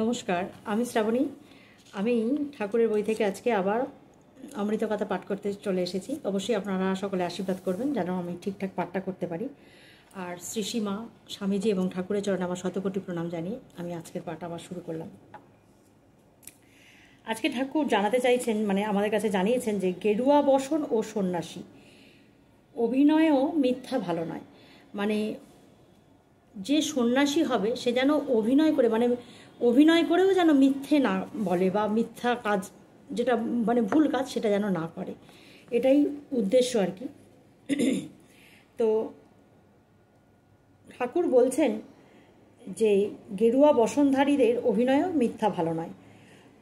নমস্কার, আমি শ্রাবণী। আমি ঠাকুরের বই থেকে আজকে আবার অমৃত কথা পাঠ করতে চলে এসেছি। অবশ্যই আপনারা সকলে আশীর্বাদ করবেন যেন আমি ঠিকঠাক পাঠটা করতে পারি। আর শ্রীশ্রীমা, স্বামীজি এবং ঠাকুরের চরণে আমার শতকোটি প্রণাম জানিয়ে আমি আজকের পাঠ আবার শুরু করলাম। আজকে ঠাকুর জানাতে চাইছেন, আমাদের কাছে জানিয়েছেন যে গেরুয়া বসন ও সন্ন্যাসী অভিনয়ও মিথ্যা ভালো নয়। যে সন্ন্যাসী হবে সে যেন অভিনয় করেও যেন মিথ্যে না বলে বা মিথ্যা কাজ, যেটা ভুল কাজ, সেটা যেন না করে। এটাই উদ্দেশ্য আর কি। তো ঠাকুর বলছেন যে গেরুয়া বসনধারীদের অভিনয়ও মিথ্যা ভালো নয়।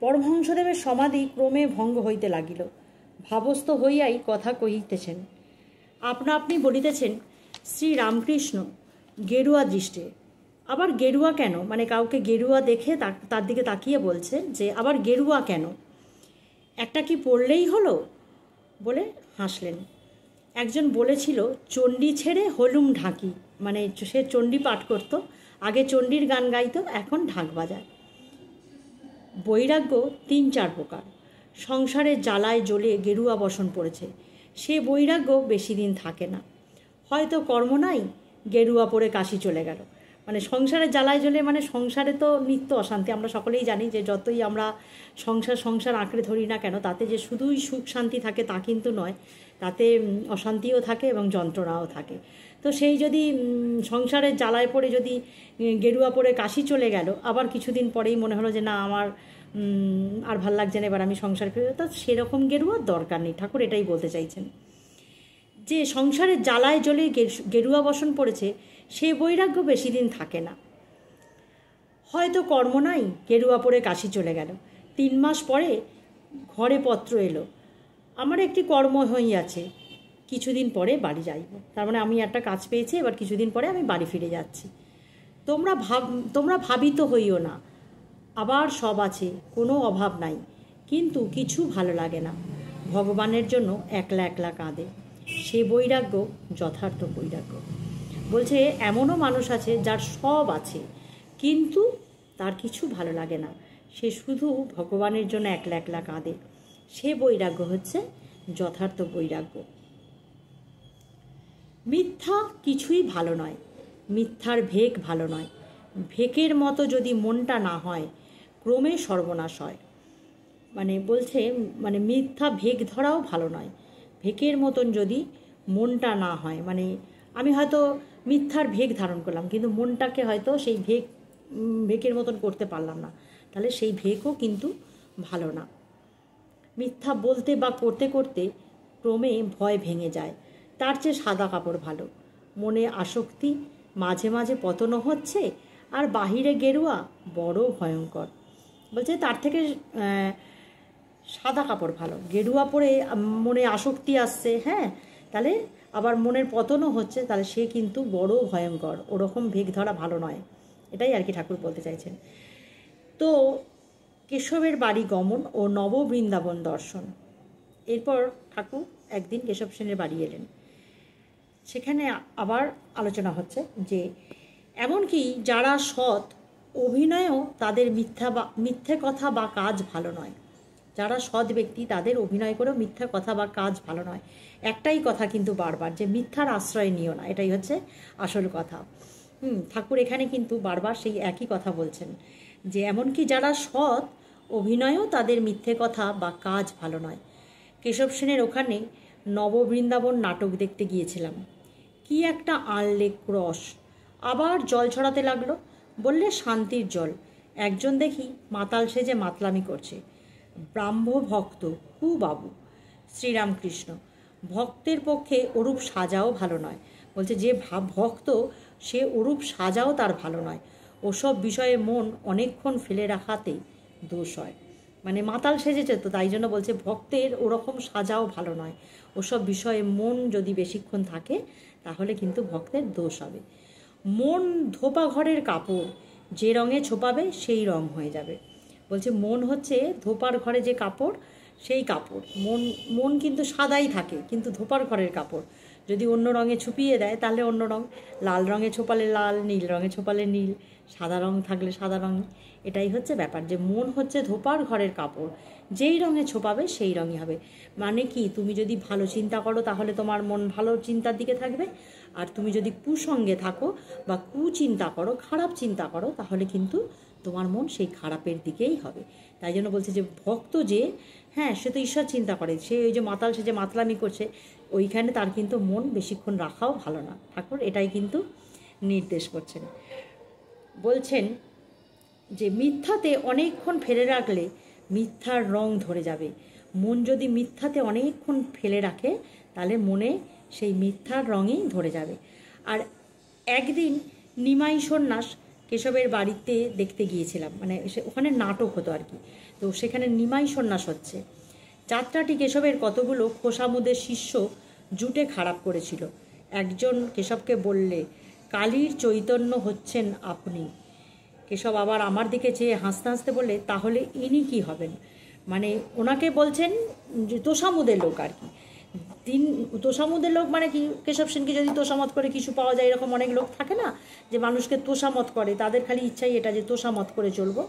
পরমহংসদেবের সমাধি ক্রমে ভঙ্গ হইতে লাগিল। ভাবস্থ হইয়াই কথা কহিতেছেন। আপনা আপনি বলিতেছেন, শ্রী রামকৃষ্ণ গেরুয়া দৃষ্টে। আবার গেরুয়া কেন? কাউকে গেরুয়া দেখে তার দিকে তাকিয়ে বলছেন যে আবার গেরুয়া কেন? একটা কি পড়লেই হলো? বলে হাসলেন। একজন বলেছিল, চণ্ডী ছেড়ে হলুম ঢাকি। সে চণ্ডী পাঠ করত, আগে চণ্ডীর গান গাইত, এখন ঢাক বাজায়। বৈরাগ্য ৩-৪ প্রকার। সংসারের জ্বালায় জ্বলে গেরুয়া বসন পড়েছে, সে বৈরাগ্য বেশি দিন থাকে না। হয়তো কর্ম নাই, গেরুয়া পরে কাশি চলে গেল। সংসারের জ্বালায় জ্বলে সংসারে তো নিত্য অশান্তি। আমরা সকলেই জানি যে যতই আমরা সংসার আঁকড়ে ধরি না কেন, তাতে যে শুধুই সুখ শান্তি থাকে তা কিন্তু নয়, তাতে অশান্তিও থাকে এবং যন্ত্রণাও থাকে। তো সেই যদি সংসারের জ্বালায় পড়ে যদি গেরুয়া পরে কাশি চলে গেল, আবার কিছুদিন পরেই মনে হলো যে না, আমার আর ভাল লাগছে না, এবার আমি সংসার ফিরে, তো সেরকম গেরুয়ার দরকার নেই। ঠাকুর এটাই বলতে চাইছেন যে সংসারের জ্বালায় জ্বলে গেরুয়া বসন পড়েছে, সে বৈরাগ্য বেশি দিন থাকে না। হয়তো কর্ম নাই, গেরুয়া পরে কাশি চলে গেল। 3 মাস পরে ঘরে পত্র এলো, আমার একটি কর্ম হইয়াছে, কিছুদিন পরে বাড়ি যাইব। তার আমি একটা কাজ পেয়েছি, এবার কিছুদিন পরে আমি বাড়ি ফিরে যাচ্ছি। তোমরা ভাবিত হইও না, আবার সব আছে, কোনো অভাব নাই, কিন্তু কিছু ভালো লাগে না। ভগবানের জন্য একলা একলা কাঁদে, সে বৈরাগ্য যথার্থ বৈরাগ্য। বলছে এমনও মানুষ আছে যার সব আছে, কিন্তু তার কিছু ভালো লাগে না, সে শুধু ভগবানের জন্য একলা একলা কাঁদে, সে বৈরাগ্য হচ্ছে যথার্থ বৈরাগ্য। মিথ্যা কিছুই ভালো নয়, মিথ্যার ভেক ভালো নয়। ভেকের মতো যদি মনটা না হয়, ক্রমে সর্বনাশ হয়। বলছে মিথ্যা ভেক ধরাও ভালো নয়। ভেকের মতন যদি মনটা না হয়, আমি হয়তো মিথ্যার ভেক ধারণ করলাম, কিন্তু মনটাকে হয়তো সেই ভেকের মতন করতে পারলাম না, তাহলে সেই ভেকও কিন্তু ভালো না। মিথ্যা বলতে বা করতে করতে ক্রমে ভয় ভেঙে যায়, তার চেয়ে সাদা কাপড় ভালো। মনে আসক্তি, মাঝে মাঝে পতনও হচ্ছে, আর বাহিরে গেরুয়া বড় ভয়ঙ্কর। বলছে তার থেকে সাদা কাপড় ভালো। গেরুয়া পরে মনে আসক্তি আসছে, হ্যাঁ, তাহলে আবার মনের পতনও হচ্ছে, তাহলে সে কিন্তু বড় ভয়ঙ্কর। ওরকম ভেক ধরা ভালো নয়, এটাই আর কি ঠাকুর বলতে চাইছেন। তো কেশবের বাড়ি গমন ও নববৃন্দাবন দর্শন। এরপর ঠাকুর একদিন কেশব সেনের বাড়ি এলেন। সেখানে আবার আলোচনা হচ্ছে যে এমনকি যারা সৎ, অভিনয়েও তাদের মিথ্যে কথা বা কাজ ভালো নয়। যারা সৎ ব্যক্তি, তাদের অভিনয় করেও মিথ্যা কথা বা কাজ ভালো নয়। একটাই কথা কিন্তু বারবার, যে মিথ্যার আশ্রয় নিও না, এটাই হচ্ছে আসল কথা। ঠাকুর এখানে কিন্তু বারবার সেই একই কথা বলছেন যে এমনকি যারা সৎ, অভিনয়েও তাদের মিথ্যে কথা বা কাজ ভালো নয়। কেশব সেনের ওখানে নববৃন্দাবন নাটক দেখতে গিয়েছিলাম। কি একটা আনলে ক্রস, আবার জল ছড়াতে লাগলো, বললে শান্তির জল। একজন দেখি মাতাল সেজে মাতলামি করছে, ব্রাহ্ম ভক্ত বাবু শ্রীরামকৃষ্ণ। ভক্তের পক্ষে ওরূপ সাজাও ভালো নয়। বলছে যে ভক্ত, সে ওরূপ সাজাও তার ভালো নয়। ওসব বিষয়ে মন অনেকক্ষণ ফেলে রাখাতে দোষ হয়। মাতাল সেজেছে তো, তাই জন্য বলছে ভক্তের ওরকম সাজাও ভালো নয়। ওসব বিষয়ে মন যদি বেশিক্ষণ থাকে, তাহলে কিন্তু ভক্তের দোষ হবে। মন ধোপা ঘরের কাপড়, যে রঙে ছোপাবে সেই রং হয়ে যাবে। বলছে মন হচ্ছে ধোপার ঘরে যে কাপড়, সেই কাপড়। মন কিন্তু সাদাই থাকে, কিন্তু ধোপার ঘরের কাপড় যদি অন্য রঙে ছুপিয়ে দেয় তাহলে অন্য রঙ, লাল রঙে ছোপালে লাল, নীল রঙে ছোপালে নীল, সাদা রঙ থাকলে সাদা রঙ। এটাই হচ্ছে ব্যাপার, যে মন হচ্ছে ধোপার ঘরের কাপড়, যেই রঙে ছোপাবে সেই রঙই হবে। মানে কি, তুমি যদি ভালো চিন্তা করো তাহলে তোমার মন ভালো চিন্তার দিকে থাকবে, আর তুমি যদি কুসঙ্গে থাকো বা কুচিন্তা করো, খারাপ চিন্তা করো, তাহলে কিন্তু তোমার মন সেই খারাপের দিকেই হবে। তাই জন্য বলছে যে ভক্ত যে, হ্যাঁ সে তো ঈশ্বর চিন্তা করে, সে ওই যে মাতাল, সে যে মাতলামি করছে, ওইখানে তার কিন্তু মন বেশিক্ষণ রাখাও ভালো না। ঠাকুর এটাই কিন্তু নির্দেশ করছেন। বলছেন যে মিথ্যাতে অনেকক্ষণ ফেলে রাখলে মিথ্যার রং ধরে যাবে। মন যদি মিথ্যাতে অনেকক্ষণ ফেলে রাখে তাহলে মনে সেই মিথ্যার রঙই ধরে যাবে। আর একদিন নিমাই সন্ন্যাস কেশবের বাড়িতে দেখতে গিয়েছিলাম, মানে ওখানে নাটক হতো আর কি। তো সেখানে নিমাই সন্ন্যাস হচ্ছে। যাত্রাটি কেশবের কতগুলো খোসামুদের শিষ্য জুটে খারাপ করেছিল। একজন কেশবকে বললে, কালীর চৈতন্য হচ্ছেন আপনি। কেশব আবার আমার দিকে চেয়ে হাসতে হাসতে বললে, তাহলে ইনি কি হবেন? মানে ওনাকে বলছেন যে তোষামুদের লোক আর কি। তোষামুদের লোক মানে কি, কেশব সেনকে যদি তোষামত করে কিছু পাওয়া যায়, এরকম অনেক লোক থাকে না যে মানুষকে তোষামত করে, তাদের খালি ইচ্ছাই এটা যে তোষামত করে চলবো।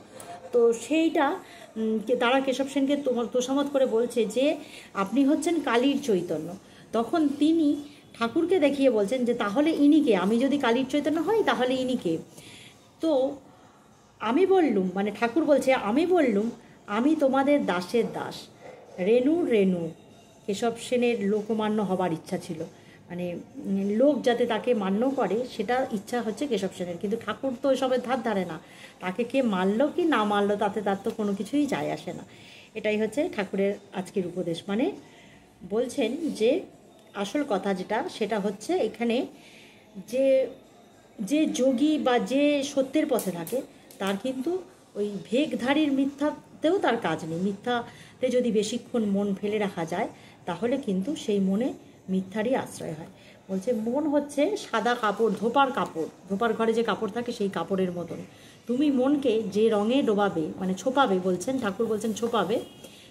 তো সেইটা তারা কেশব সেনকে তোষামত করে বলছে যে আপনি হচ্ছেন কালীর চৈতন্য। তখন তিনি ঠাকুরকে দেখিয়ে বলছেন যে তাহলে ইনি কে? আমি যদি কালীর চৈতন্য হই তাহলে ইনি কে? তো আমি বললুম, মানে ঠাকুর বলছে, আমি বললুম, আমি তোমাদের দাসের দাস, রেণুর রেণু। কেশব সেনের লোকমান্য হবার ইচ্ছা ছিল, মানে লোক যাতে তাকে মান্য করে সেটা ইচ্ছা হচ্ছে কেশব সেনের। কিন্তু ঠাকুর তো এসবের ধার ধারে না, তাকে কে মারলো কি না মারলো তাতে তার তো কোনো কিছুই যায় আসে না। এটাই হচ্ছে ঠাকুরের আজকের উপদেশ। মানে বলছেন যে আসল কথা যেটা, সেটা হচ্ছে এখানে যে যে যোগী বা যে সত্যের পথে থাকে তার কিন্তু ওই ভেগধারীর মিথ্যাতেও তার কাজ নেই। মিথ্যাতে যদি বেশিক্ষণ মন ফেলে রাখা যায় তাহলে কিন্তু সেই মনে মিথ্যারই আশ্রয় হয়। বলছে মন হচ্ছে সাদা কাপড়, ধোপার কাপড়, ধোপার ঘরে যে কাপড় থাকে সেই কাপড়ের মতন। তুমি মনকে যে রঙে ডোবাবে, মানে ছোপাবে, বলছেন ঠাকুর বলছেন ছোপাবে,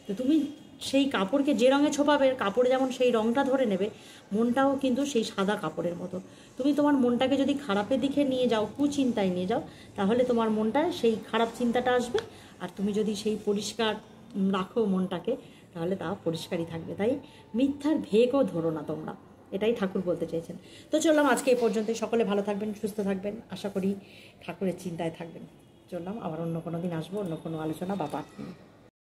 তো তুমি সেই কাপড়কে যে রঙে ছোপাবে, কাপড় যেমন সেই রঙটা ধরে নেবে, মনটাও কিন্তু সেই সাদা কাপড়ের মতো। তুমি তোমার মনটাকে যদি খারাপের দিকে নিয়ে যাও, কুচিন্তায় নিয়ে যাও, তাহলে তোমার মনটা সেই খারাপ চিন্তাটা আসবে। আর তুমি যদি সেই পরিষ্কার রাখো মনটাকে, তাহলে তা পরিষ্কারই থাকবে। তাই মিথ্যার ভেগও ধরো না তোমরা, এটাই ঠাকুর বলতে চেয়েছেন। তো চললাম আজকে এই পর্যন্তই। সকলে ভালো থাকবেন, সুস্থ থাকবেন, আশা করি ঠাকুরের চিন্তায় থাকবেন। চললাম, আবার অন্য কোনো দিন আসবো, অন্য কোনো আলোচনা বা পাঠ নিয়ে।